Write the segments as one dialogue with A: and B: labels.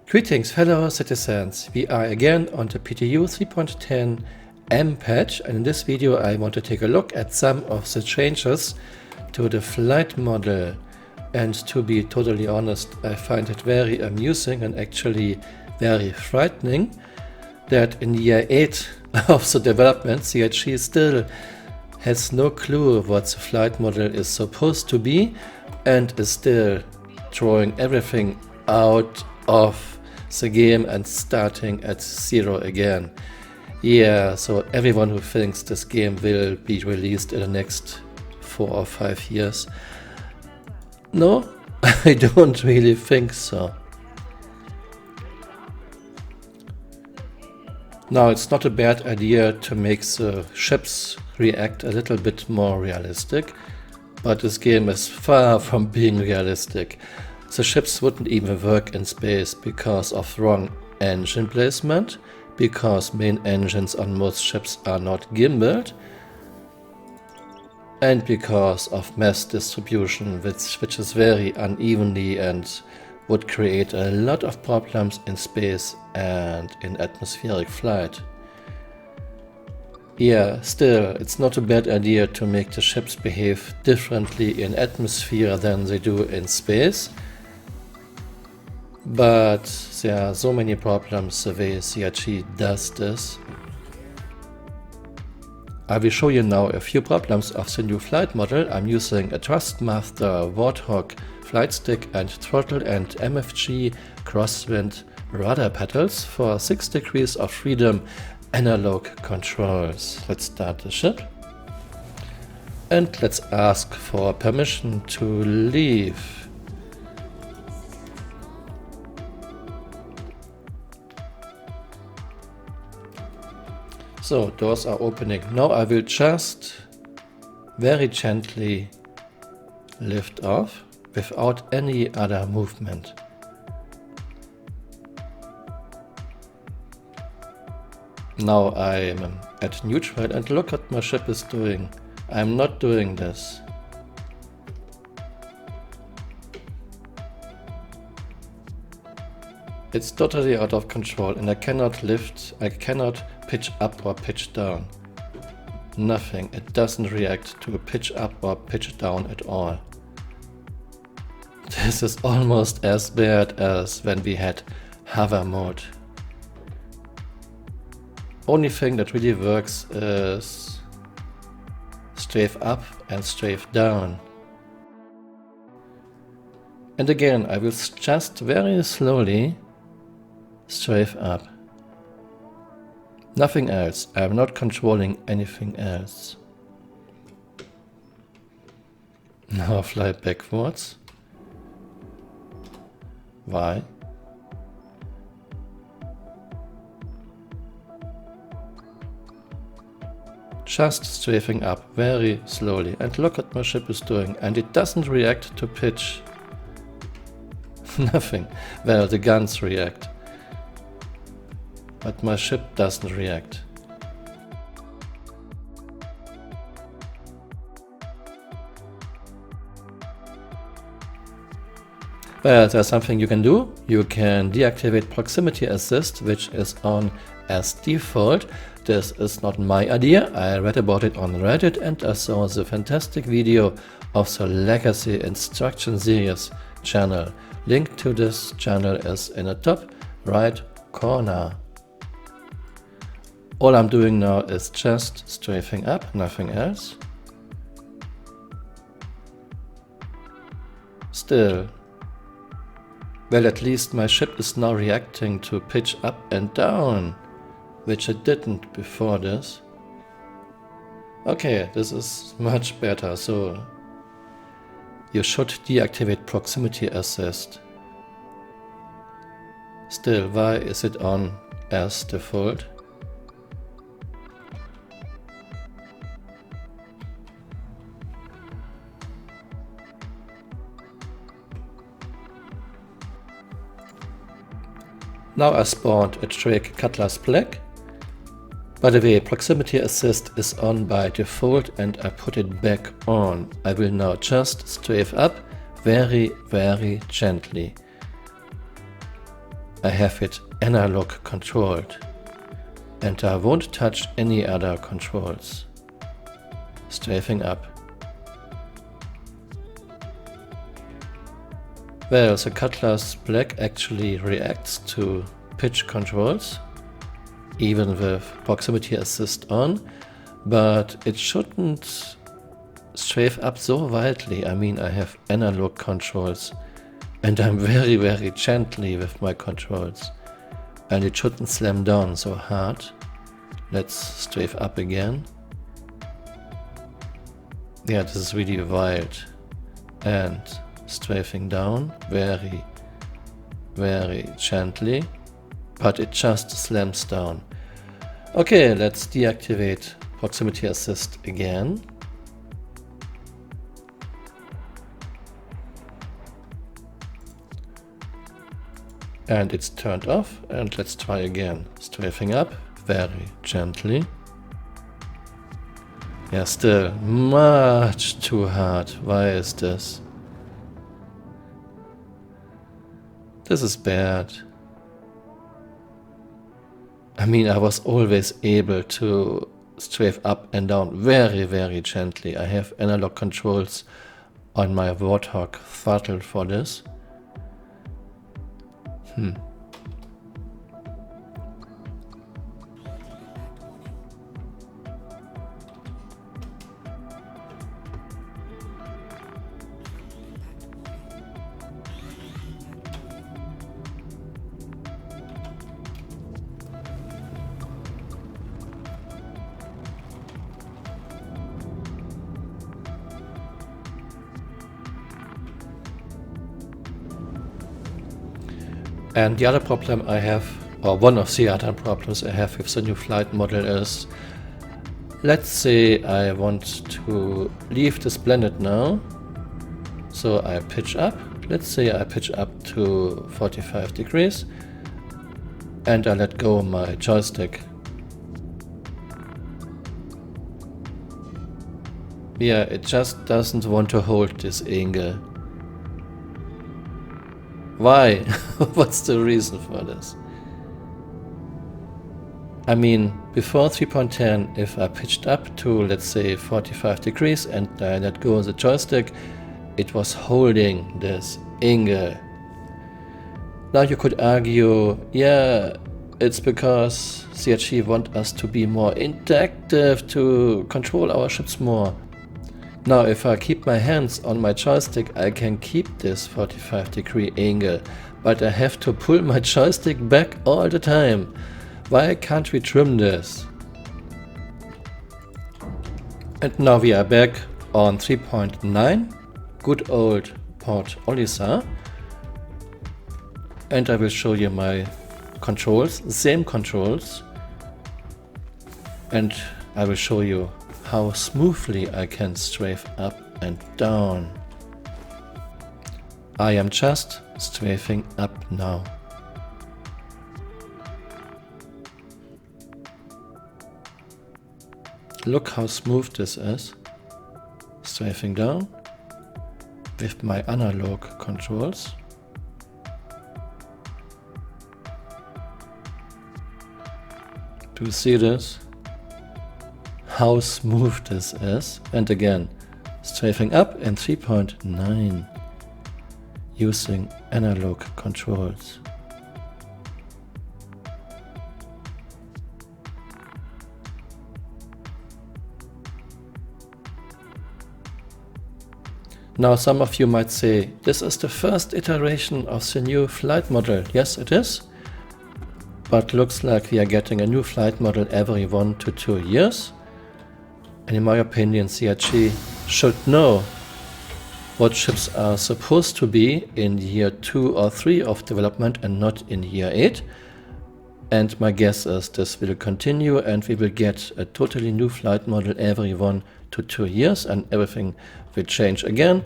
A: Greetings fellow citizens, we are again on the PTU 3.10 M patch, and in this video I want to take a look at some of the changes to the flight model. And to be totally honest, I find it very amusing and actually very frightening that in year 8 of the development CHG still has no clue what the flight model is supposed to be and is still throwing everything out of the game and starting at zero again. Yeah, so everyone who thinks this game will be released in the next 4 or 5 years, no, I don't really think so. Now, it's not a bad idea to make the ships react a little bit more realistic, but this game is far from being realistic. The ships wouldn't even work in space because of wrong engine placement, because main engines on most ships are not gimbaled, and because of mass distribution, which is very unevenly and would create a lot of problems in space and in atmospheric flight. Yeah, still, it's not a bad idea to make the ships behave differently in atmosphere than they do in space. But there are so many problems the way CHG does this. I will show you now a few problems of the new flight model. I'm using a Thrustmaster Warthog flight stick and throttle and MFG crosswind rudder pedals for 6 degrees of freedom analog controls. Let's start the ship and let's ask for permission to leave. So doors are opening. Now I will just very gently lift off without any other movement. Now I'm at neutral and look what my ship is doing. I'm not doing this. It's totally out of control and I cannot lift, I cannot pitch up or pitch down. Nothing, it doesn't react to a pitch up or pitch down at all. This is almost as bad as when we had hover mode. Only thing that really works is strafe up and strafe down. And again, I will just very slowly strafe up. Nothing else. I am not controlling anything else. Now fly backwards. Why? Just strafing up very slowly and look what my ship is doing, and it doesn't react to pitch. Nothing. Well, the guns react, but my ship doesn't react. Well, there's something you can do. You can deactivate proximity assist, which is on as default. This is not my idea. I read about it on Reddit and I saw the fantastic video of the Legacy Instruction Series channel. Link to this channel is in the top right corner. All I'm doing now is just strafing up, nothing else. Still. Well, at least my ship is now reacting to pitch up and down, which it didn't before this. Okay, this is much better, so you should deactivate proximity assist. Still, why is it on as default? Now I spawned a Drake Cutlass Black. By the way, proximity assist is on by default and I put it back on. I will now just strafe up very, very gently. I have it analog controlled, and I won't touch any other controls. Strafing up. Well, the cutlass black actually reacts to pitch controls, even with proximity assist on, but it shouldn't strafe up so wildly. I mean, I have analog controls and I'm very gently with my controls, and it shouldn't slam down so hard. Let's strafe up again. Yeah, this is really wild. And strafing down very gently, but it just slams down. Okay, let's deactivate proximity assist again. And it's turned off, and let's try again. Strafing up very gently. Yeah, still much too hard. Why is this? This is bad. I mean, I was always able to strafe up and down very gently. I have analog controls on my Warthog throttle for this. And the other problem I have, or one of the other problems I have with the new flight model is, let's say I want to leave this blended now, so I pitch up. Let's say I pitch up to 45 degrees and I let go my joystick. Yeah, it just doesn't want to hold this angle. Why? What's the reason for this? I mean, before 3.10, if I pitched up to, let's say, 45 degrees and I let go of the joystick, it was holding this angle. Now you could argue, yeah, it's because CRG want us to be more interactive, to control our ships more. Now, if I keep my hands on my joystick, I can keep this 45-degree angle, but I have to pull my joystick back all the time. Why can't we trim this? And now we are back on 3.9, good old Port Olisa. And I will show you my controls, same controls. And I will show you how smoothly I can strafe up and down. I am just strafing up now. Look how smooth this is. Strafing down with my analog controls. Do you see this? How smooth this is. And again, strafing up in 3.9 using analog controls. Now some of you might say, this is the first iteration of the new flight model. Yes, it is. But looks like we are getting a new flight model every 1 to 2 years. And in my opinion, CRG should know what ships are supposed to be in year 2 or 3 of development and not in year 8. And my guess is this will continue and we will get a totally new flight model every 1 to 2 years and everything will change again.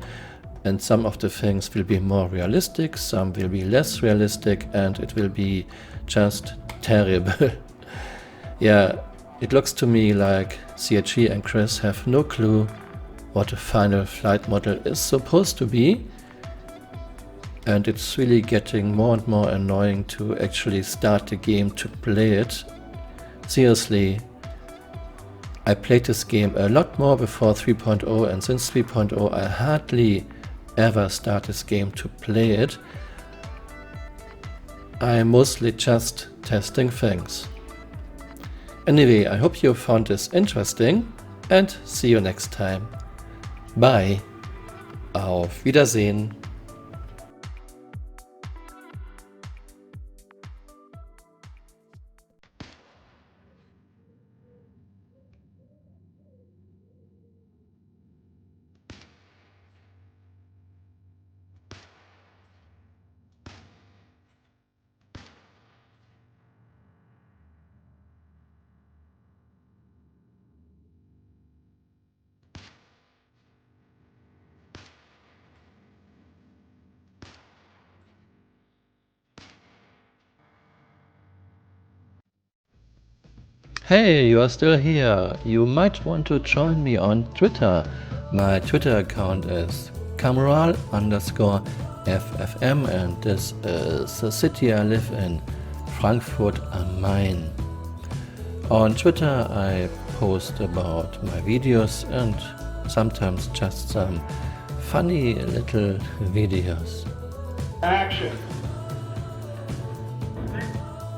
A: And some of the things will be more realistic, some will be less realistic, and it will be just terrible. Yeah, it looks to me like CRG and Chris have no clue what a final flight model is supposed to be. and it's really getting more and more annoying to actually start the game to play it. Seriously, I played this game a lot more before 3.0, and since 3.0 I hardly ever start this game to play it. I'm mostly just testing things. Anyway, I hope you found this interesting and see you next time. Bye. Auf Wiedersehen. Hey, you are still here. You might want to join me on Twitter. My Twitter account is Camural_FFM, and this is the city I live in, Frankfurt am Main. On Twitter I post about my videos and sometimes just some funny little videos.
B: Action.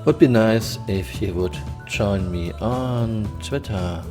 A: Would be nice if you would join me on Twitter.